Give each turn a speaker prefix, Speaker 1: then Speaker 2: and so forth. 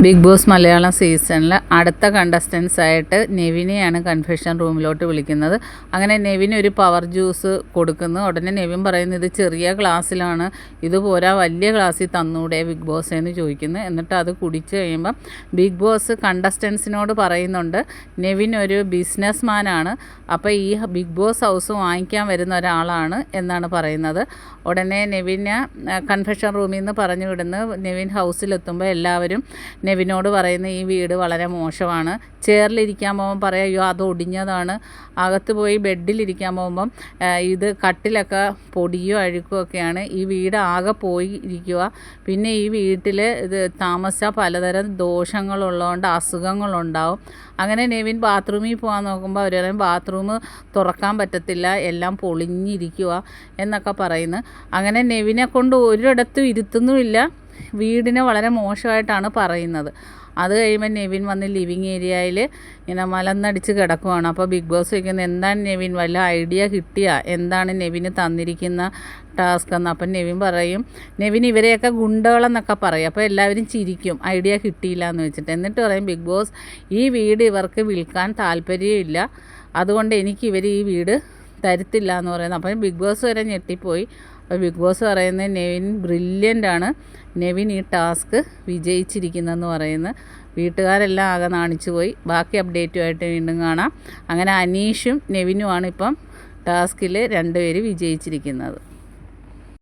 Speaker 1: Big boss Malayalam സീസണിൽ അടുത്ത contestants ആയിട്ട് നെവിനെയാണ് കൺഫെഷൻ റൂമിലോട്ട് വിളിക്കുന്നത്. അങ്ങനെ നെവിന് ഒരു പവർ ജ്യൂസ് കൊടുക്കുന്നു. ഉടനെ നെവിൻ പറയുന്നത് ഇത് ചെറിയ ഗ്ലാസ്സിലാണ്, ഇത് പോരാ വലിയ ഗ്ലാസ്സിൽ തന്നൂടെ ബിഗ് ബോസ് എന്ന് ചോദിക്കുന്നു. എന്നിട്ട് അത് കുടിച്ച് കഴിയുമ്പം ബിഗ് ബോസ് കണ്ടസ്റ്റൻസിനോട് പറയുന്നുണ്ട് നെവിൻ ഒരു ബിസിനസ് മാനാണ്, അപ്പോൾ ഈ ബിഗ് ബോസ് ഹൗസ് വാങ്ങിക്കാൻ വരുന്ന ഒരാളാണ് എന്നാണ് പറയുന്നത്. ഉടനെ നെവിന് കൺഫെഷൻ റൂമിൽ നിന്ന് പറഞ്ഞു വിടുന്നു. നെവിൻ ഹൗസിലെത്തുമ്പോൾ എല്ലാവരും നെവിനോട് പറയുന്ന ഈ വീട് വളരെ മോശമാണ്. ചെയറിലിരിക്കാൻ പോകുമ്പം പറയാം അയ്യോ അത് ഒടിഞ്ഞതാണ്. അകത്ത് പോയി ബെഡിലിരിക്കാൻ പോകുമ്പം ഇത് കട്ടിലൊക്കെ പൊടിയോ അഴുക്കോ ഒക്കെയാണ്. ഈ വീട് ആകെ പോയി ഇരിക്കുക. പിന്നെ ഈ വീട്ടിൽ ഇത് താമസിച്ചാൽ പലതരം ദോഷങ്ങളുള്ളതുകൊണ്ട് അസുഖങ്ങളുണ്ടാവും. അങ്ങനെ നെവിൻ ബാത്റൂമിൽ പോകാൻ നോക്കുമ്പോൾ അവർ പറയും ബാത്റൂം തുറക്കാൻ പറ്റത്തില്ല, എല്ലാം പൊളിഞ്ഞിരിക്കുക എന്നൊക്കെ പറയുന്നു. അങ്ങനെ നെവിനെ കൊണ്ട് ഒരിടത്തും ഇരുത്തുന്നുമില്ല. വീടിനെ വളരെ മോശമായിട്ടാണ് പറയുന്നത്. അത് കഴിയുമ്പോൾ നെവിൻ വന്ന് ലിവിങ് ഏരിയയിൽ ഇങ്ങനെ മലന്നടിച്ച് കിടക്കുവാണ്. അപ്പോൾ ബിഗ് ബോസ് ചോദിക്കുന്നത് എന്താണ് നെവിൻ, വല്ല ഐഡിയ കിട്ടിയ, എന്താണ് നെവിന് തന്നിരിക്കുന്ന ടാസ്ക് എന്ന്. അപ്പം നെവിൻ പറയും നെവിൻ ഇവരെയൊക്കെ ഗുണ്ടകളെന്നൊക്കെ പറയും. അപ്പോൾ എല്ലാവരും ചിരിക്കും ഐഡിയ കിട്ടിയില്ല എന്ന് വെച്ചിട്ട്. എന്നിട്ട് പറയും ബിഗ് ബോസ് ഈ വീട് ഇവർക്ക് വിൽക്കാൻ താല്പര്യമില്ല, അതുകൊണ്ട് എനിക്ക് ഇവർ ഈ വീട് തരത്തില്ല എന്ന് പറയുന്നത്. അപ്പം ബിഗ് ബോസ് വരെ ഞെട്ടിപ്പോയി. അപ്പോൾ ബിഗ് ബോസ് പറയുന്നത് നെവിൻ ബ്രില്യൻ്റാണ്, നെവിൻ ഈ ടാസ്ക് വിജയിച്ചിരിക്കുന്നതെന്ന് പറയുന്നത്. വീട്ടുകാരെല്ലാം ആകെ നാണിച്ചു പോയി. ബാക്കി അപ്ഡേറ്റുമായിട്ട് വീണ്ടും കാണാം. അങ്ങനെ അനീഷും നെവിനുമാണ് ഇപ്പം ടാസ്കിൽ രണ്ടുപേര് വിജയിച്ചിരിക്കുന്നത്.